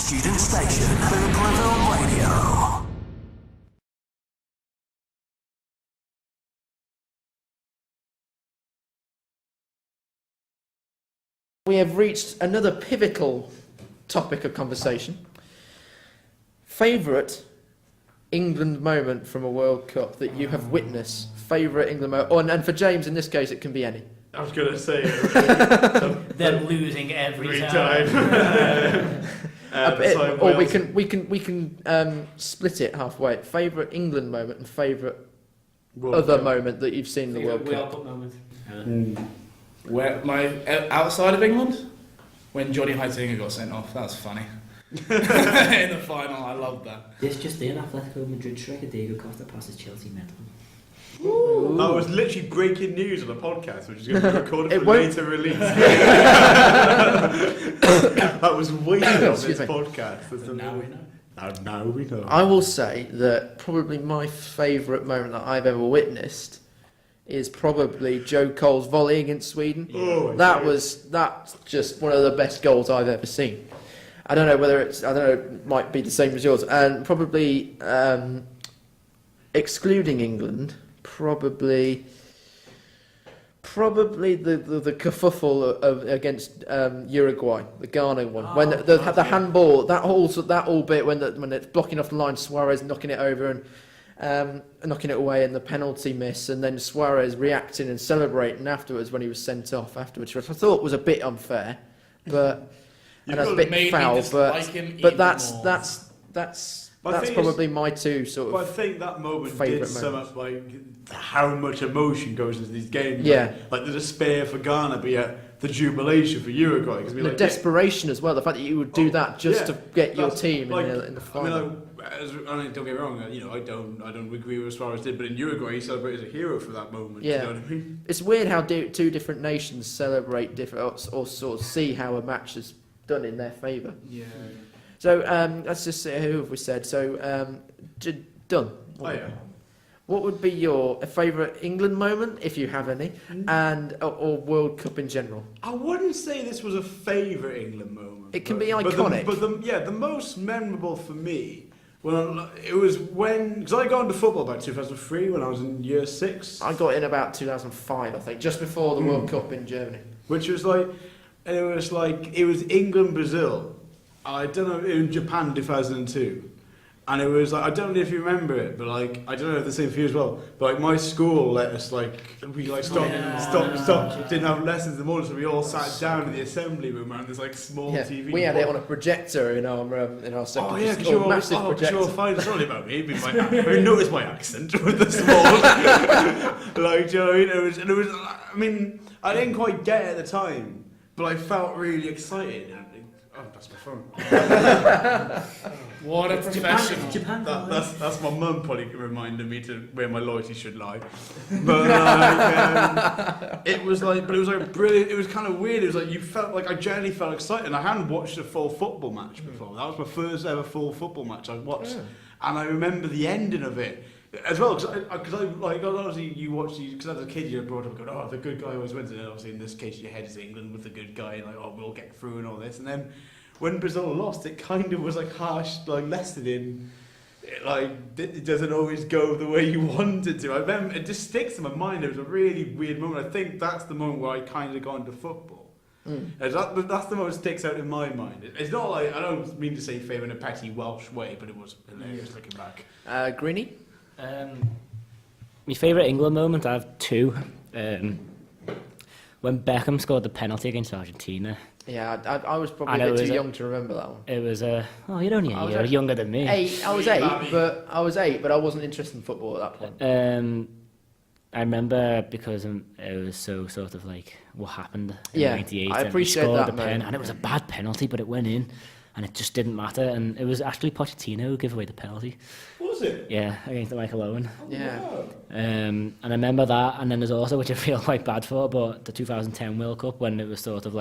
Student Station, Liverpool Radio. We have reached another pivotal topic of conversation. Favourite England moment from a World Cup that you have witnessed? Favourite England moment? Oh, and for James, in this case, it can be any. I was going to say them losing every time. Or we can split it halfway. Favourite England moment and favourite other moment that you've seen in the World Cup. Cup moment. Where outside of England, when Johnny Heitinga got sent off, that was funny. In the final, I loved that. This just in, Atletico Madrid striker Diego Costa passes Chelsea medal. That was literally breaking news on a podcast, which is going to be recorded for later release. That was waiting on this podcast. Now we know. Now we know. I will say that probably my favourite moment that I've ever witnessed is probably Joe Cole's volley against Sweden. Oh, That's just one of the best goals I've ever seen. I don't know, it might be the same as yours. And probably, excluding England, probably the kerfuffle against Uruguay, the Ghana one, when the handball, that whole bit when it's blocking off the line, Suarez knocking it over and knocking it away, and the penalty miss, and then Suarez reacting and celebrating afterwards when he was sent off afterwards, which I thought was a bit unfair, but and a bit foul, but that's probably my two sort But I of. think that moment favourite did sum moments. up like how much emotion goes into these games. Yeah. Like the despair for Ghana, but yet the jubilation for Uruguay. Cause The desperation as well, the fact that you would do that just to get your team in the final. Don't get me wrong. I don't agree with as far as did, but in Uruguay he celebrated as a hero for that moment. Yeah. You know what I mean? It's weird how two different nations celebrate different, or sort of see how a match is done in their favour. Yeah. So let's just see, who have we said? So done. Oh yeah. What would be your favourite England moment, if you have any, and or World Cup in general? I wouldn't say this was a favourite England moment. It can be iconic. But the most memorable for me, it was because I got into football about 2003 when I was in year 6. I got in about 2005, I think, just before the World Cup in Germany. Which was it was England Brazil. I don't know, in Japan 2002. And it was I don't know if you remember it, but I don't know if the same for you as well. But my school let us stopped, didn't have lessons in the morning, so we all sat down in the assembly room around this small TV. We had it on a projector in our secondary because school, massive projector. you're fine. It's only about me. You noticed my accent with the small. Do you know what I mean? I didn't quite get it at the time, but I felt really excited. Oh, that's my phone. What a professional. Japan. That's my mum probably reminded me to where my loyalty should lie. But it was brilliant. It was kind of weird. It was you felt I genuinely felt excited. And I hadn't watched a full football match before. That was my first ever full football match I watched, and I remember the ending of it as well. Because obviously you watch these, because as a kid you're brought up going, oh, the good guy always wins, and obviously in this case your head is England with the good guy, and we'll get through and all this, and then when Brazil lost, it kind of was harsh lesson in it doesn't always go the way you wanted to. I remember it just sticks in my mind. It was a really weird moment. I think that's the moment where I kind of got into football. That's the moment that sticks out in my mind. It's not I don't mean to say favour in a petty Welsh way, but it was hilarious looking back. Greenie? My favourite England moment, I have two. When Beckham scored the penalty against Argentina. Yeah, I was probably a bit too young to remember that one. It was you're only a year younger than me. I was eight, but I wasn't interested in football at that point. I remember because it was so sort of what happened in '98. I appreciate scored that the pen, moment. and it was a bad penalty, but it went in, and it just didn't matter. And it was actually Pochettino who gave away the penalty. Was it? Yeah, against Michael Owen. Yeah. And I remember that, and then there's also, which I feel quite bad for, but the 2010 World Cup, when it was sort of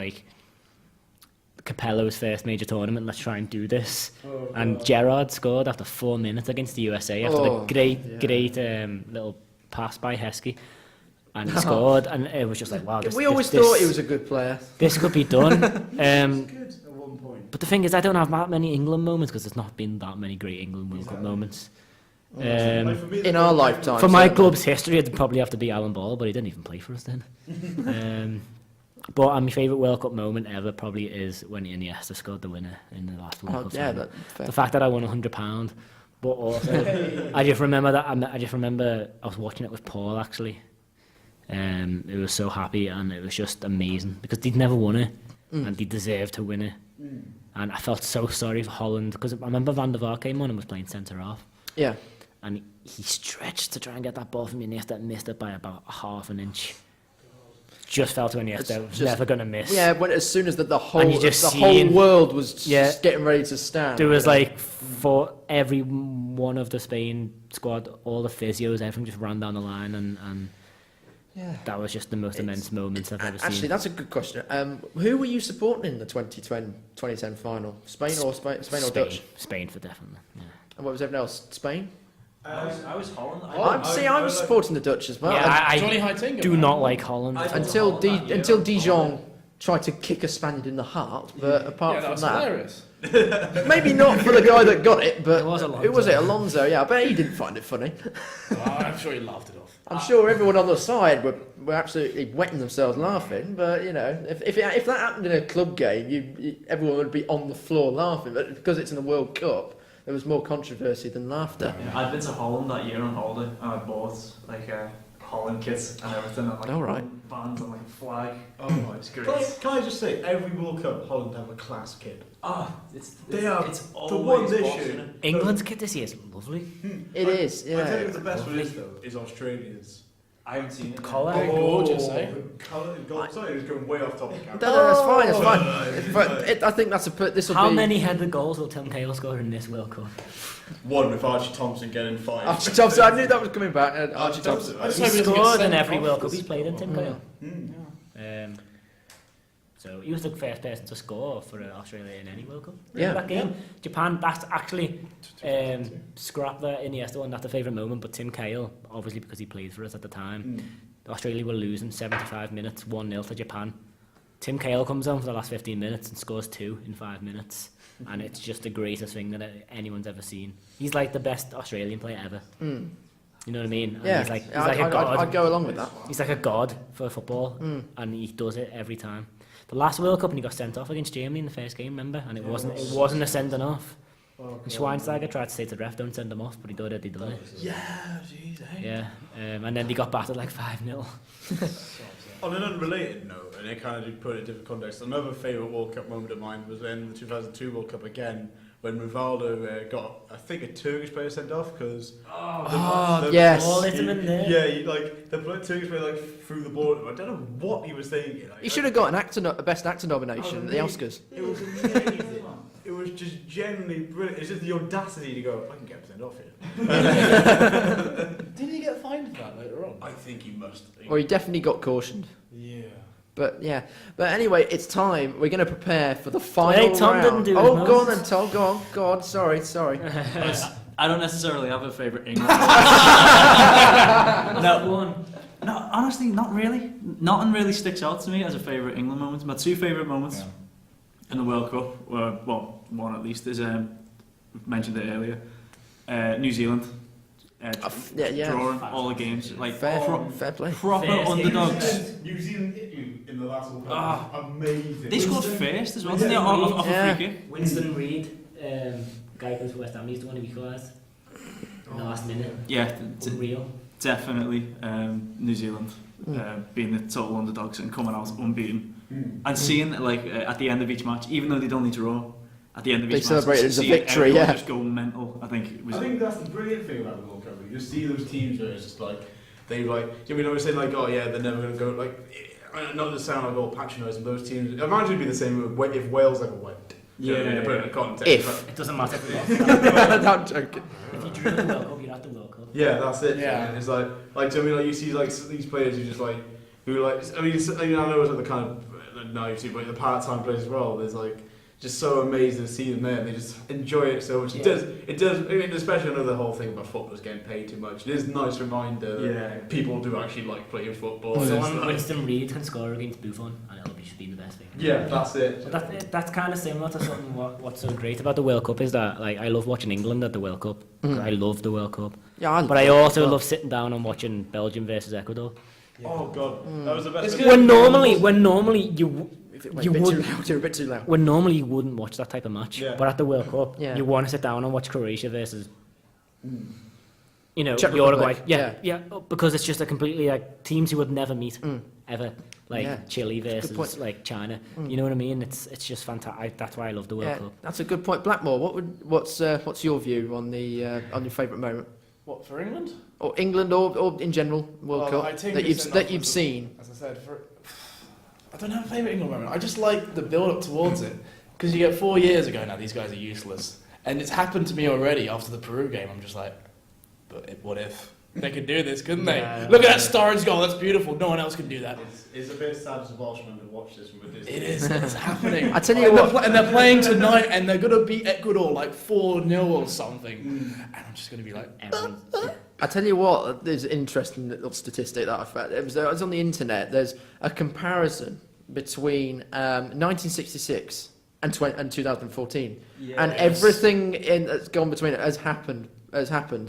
Capello's first major tournament, let's try and do this. And Gerrard scored after 4 minutes against the USA after the great little pass by Heskey. And he scored, and it was just wow. We always thought he was a good player. This could be done. 1 point. But the thing is, I don't have that many England moments because there's not been that many great England World Cup moments. Like, for me, In our lifetime. For my certainly. club's history, it'd probably have to be Alan Ball, but he didn't even play for us then. But my favourite World Cup moment ever probably is when Iniesta scored the winner in the last World Oh, Cup yeah, final. that's fair. The fact that I won £100, but also I just remember I was watching it with Paul actually. It was so happy and it was just amazing because they'd never won it and they deserved to win it. And I felt so sorry for Holland because I remember Van der Vaart came on and was playing centre half. Yeah. And he stretched to try and get that ball from Iniesta and missed it by about half an inch. Just felt to Iniesta, was never going to miss. Yeah, when as soon as the whole And you just whole seen- world was Yeah. just getting ready to stand. There was like, for every one of the Spain squad, all the physios, everything just ran down the line and Yeah. that was just the most immense moments I've ever Actually, seen. that's a good question. Who were you supporting in the 2010 final? Spain or Dutch? Spain for definitely, yeah. And what was everyone else? Spain? I was Holland. I was supporting the Dutch as well. Yeah, Johnny I Heitinga. do not like Holland. until Dijon tried to kick a Spaniard in the heart, but apart Yeah, from that's that, hilarious. maybe not for the guy that got it, but It was Alonso. who was it? Alonso. Yeah, I bet he didn't find it funny. Oh, I'm sure he laughed it off. I'm sure everyone on the side were absolutely wetting themselves laughing. But you know, if that happened in a club game, everyone would be on the floor laughing. But because it's in a World Cup, there was more controversy than laughter. I'd been to Holland that year on holiday, and I bought like Holland kits and everything, and like All right. bands and like a flag. Oh my, It's great. Can I just say, every World Cup, Holland have a class kid. It's They are it's the always one this bossing year. it. England's kit this year is lovely. It is, I tell you yeah. what the best one is though, is Australia's. I haven't seen it. Colour. They're gorgeous, eh? Sorry, it was going way off topic. No, that's fine. It's fine. But I think this will be. How many headed goals will Tim Cahill score in this World Cup? One with Archie Thompson getting 5. Archie Thompson. I knew that was coming back. Archie Thompson. I just He hope he doesn't get scored in sent every off. World Cup he's played in, Tim Cahill. Mm. So he was the first person to score for Australia in any World Cup. Yeah. That game, Japan. That's actually scrap the Iniesta one. That's a favourite moment. But Tim Cahill, obviously because he played for us at the time, Australia were losing 75 minutes, 1-0 to Japan. Tim Cahill comes on for the last 15 minutes and scores 2 in 5 minutes, and it's just the greatest thing that anyone's ever seen. He's like the best Australian player ever. Mm. You know what I mean? And Yeah, he's like a god. I'd go along with that. He's like a god for football, and he does it every time. The last World Cup, and he got sent off against Germany in the first game, remember? And it wasn't a sending off. And Schweinsteiger tried to say to the ref, "Don't send him off," but he'd already done it. Yeah, jeez, eh? Yeah, and then they got battered like 5-0. On an unrelated note, and it kind of did put it in different context, another favourite World Cup moment of mine was in the 2002 World Cup again, when Rivaldo got, I think, a Turkish player sent off because. Yes. All hit him in there. Yeah, the Turkish player threw the ball at him. I don't know what he was thinking. He should have got a best actor nomination at the Oscars. It was amazing. It was just genuinely brilliant. It's just the audacity to go, I can get sent off here. Did he get fined for that later on? I think he must. Or he definitely got cautioned. Yeah. But yeah. But anyway, it's time. We're going to prepare for the final Hey, Tom round. didn't do Oh, his go on most. then, Tom. Go on. Sorry. I don't necessarily have a favourite England. No, honestly, not really. Nothing really sticks out to me as a favourite England moment. My 2 favourite moments in the World Cup were, well, one at least is, we mentioned it earlier, New Zealand. Yeah. Drawing all the games. Like, Fair play. proper First underdogs. New Zealand hit you in the last World Cup. Ah. Amazing. They scored first as well, didn't they? Off Yeah. a free kick. Winston Reid, guy who plays for West Ham, he's the one who equalised in the last minute. Yeah, Unreal. definitely New Zealand being the total underdogs and coming out unbeaten. And seeing like at the end of each match, even though they'd only draw, at the end of They each match, celebrated as a seeing victory, everyone yeah. just go mental. I think it was. I think that's the brilliant thing about the World Cup. You see those teams where it's just like they like. You know, we're saying like, oh yeah, they're never going to go. Like, not to sound like all patronising, those teams. Imagine it'd be the same if Wales ever went. You know what I mean? To put it in context. If. It doesn't matter if you lost. I'm joking. If you drew the World Cup, you're at the World Cup. Yeah, that's it. Yeah. And it's like do you know what I mean, like you see like these players who just like I know it's like the kind of naivety, but the part-time players as well. There's like just so amazing to see them there. They just enjoy it so much. It does. I mean, especially I know the whole thing about footballers getting paid too much. It is a nice reminder that people do actually like playing football. Someone Winston Reid can score against Buffon, and it'll be the best thing. Yeah, that's it. But that's kind of similar to something. What's so great about the World Cup is that like I love watching England at the World Cup. I love the World Cup. Yeah, But I also love sitting down and watching Belgium versus Ecuador. Oh god, that was the best. When normally You're a bit too loud. when normally you wouldn't watch that type of match, Yeah. but at the World Cup, Yeah. you want to sit down and watch Croatia versus, you know, Czech Uruguay. Republic, Yeah, because it's just a completely like teams you would never meet ever, like Yeah. Chile point. versus like China. You know what I mean? It's just fantastic. That's why I love the World Yeah, Cup. that's a good point. Blackmore, what's your view on your favourite moment, What, for England? or England, or in general World Well, I Cup think that it's enough you've to- seen? As I said, I don't have a favourite England moment. I just like the build-up towards it. Because you get 4 years ago now, these guys are useless. And it's happened to me already after the Peru game. I'm just like, but what if? They could do this, couldn't they? Yeah. Look at that Sturridge goal, that's beautiful. No one else can do that. It's a bit sad as a Welshman to watch this from a distance. It is, it's happening. I tell you And what- and they're playing tonight and they're going to beat Ecuador like 4-0 or something. And I'm just going to be like, Everyone, I tell you what, there's an interesting little statistic that I found. It was on the internet. There's a comparison between 1966 and 2014, and everything that's gone between it has happened.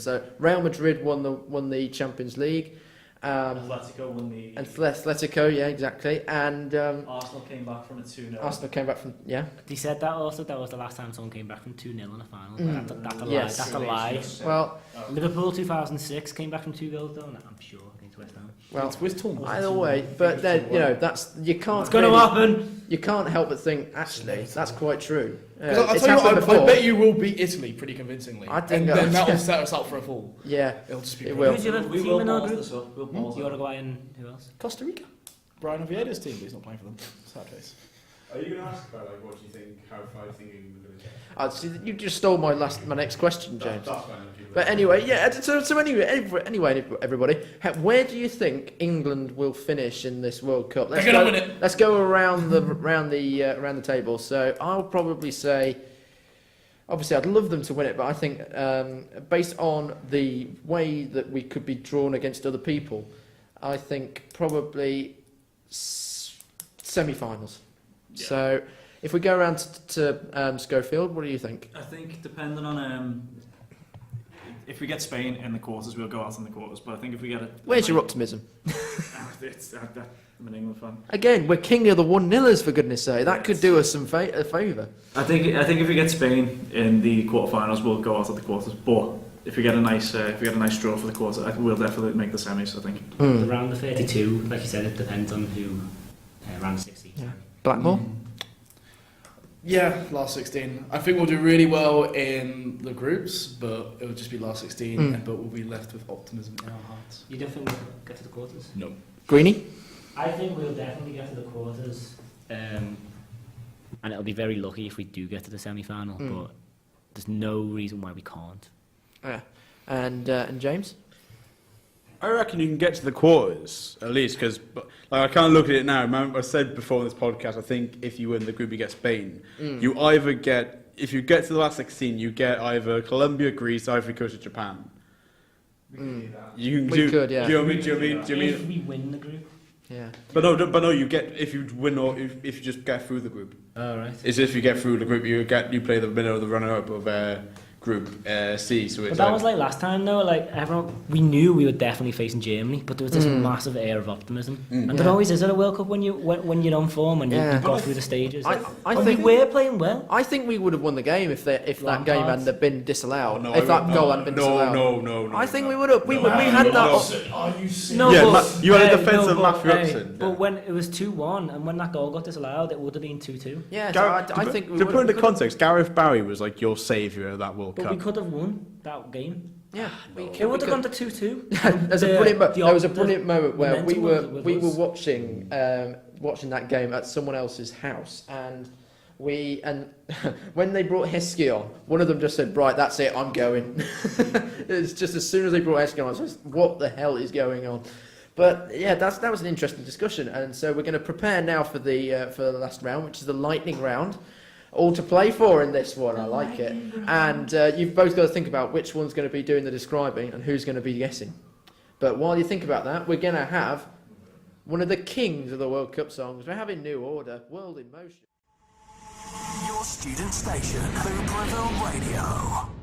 So Real Madrid won the Champions League. Atletico won the. And Atletico, yeah, exactly. And Arsenal came back from a 2-0. Arsenal came back from, yeah. they said that also. That was the last time someone came back from 2-0 in a final. That's a lie. Yes. That's a lie. Well, Liverpool 2006 came back from 2 goals though, I'm sure, against West Ham. well, it's with Tom. either way, but then, that's you can't. It's going to happen. You can't help but think, actually, that's quite true. I'll It's tell you happened what, I before. bet you will beat Italy pretty convincingly. I think and then that- that will set us up for a fall. Yeah, It'll just be It great. will. Who's your other We team will in our balls group? this up. We'll balls up. Uruguay and who else? Costa Rica. Brian Oviedo's team, but he's not playing for them. Sad face. Are you going to ask about like what do you think? How far you think England are going to get? you just stole my next question, James. That's fine. But anyway, yeah. So anyway, everybody, where do you think England will finish in this World Cup? They're gonna win it. Let's go around the table. So I'll probably say, obviously, I'd love them to win it, but I think based on the way that we could be drawn against other people, I think probably semi-finals. Yeah. So if we go around to Schofield, what do you think? I think depending on if we get Spain in the quarters, we'll go out in the quarters. But I think if we get it, Where's your optimism? I'm an England fan. Again, we're king of the 1-0ers, for goodness sake. That could do us a favour. I think if we get Spain in the quarterfinals, we'll go out of the quarters. But if we get a nice draw for the quarter, I think we'll definitely make the semis. I think. Around the 32, like you said, it depends on who. Around the 16. Yeah. Blackmore? Yeah, last 16. I think we'll do really well in the groups, but it will just be last 16, but we'll be left with optimism in our hearts. You don't think we'll get to the quarters? No. Greenie? I think we'll definitely get to the quarters. And it'll be very lucky if we do get to the semi-final, but there's no reason why we can't. Yeah. And James? I reckon you can get to the quarters at least because, like, I kind of look at it now. Remember, I said before in this podcast, I think if you win the group, you get Spain. You either get, if you get to the last 16, you get either Colombia, Greece, Ivory Coast, or Japan. You can We could, yeah. Do you know what I mean? Do you mean? If we win the group. Yeah. But no, you get if you win or if you just get through the group. Oh, right. It's if you get through the group, you play the winner or the runner-up of Group C. So it's But that was like last time though, like everyone, we knew we were definitely facing Germany, but there was this massive air of optimism. And there always is at a World Cup when you're on form and Yeah. you've got through the stages. I And think we were playing well. I think we would have won the game if that game Lampard. hadn't been disallowed. no, if that goal hadn't been disallowed. No. I think we would have. We had that. Are you serious? No, Yeah, but, you had a no, defensive but, Matthew hey, Upson. But when it was 2-1 and when that goal got disallowed, it would have been 2-2. Yeah, so I think we to would put into have. context, Gareth Barry was like your saviour of that World But Cup. we could have won that game. Yeah, It would have gone to 2-2. There's The- a brilliant. the- There was a the brilliant moment where we momentum were was- watching that game at someone else's house, and when they brought Heskey on, one of them just said, "Right, that's it, I'm going." It's just as soon as they brought Heskey on, I was just, "What the hell is going on?" But yeah, that was an interesting discussion, and so we're going to prepare now for the last round, which is the lightning round. all to play for in this one. I like it. And you've both got to think about which one's going to be doing the describing and who's going to be guessing. But while you think about that, we're going to have one of the kings of the World Cup songs. We're having New Order, World in Motion. Your student station, Hooperville Radio.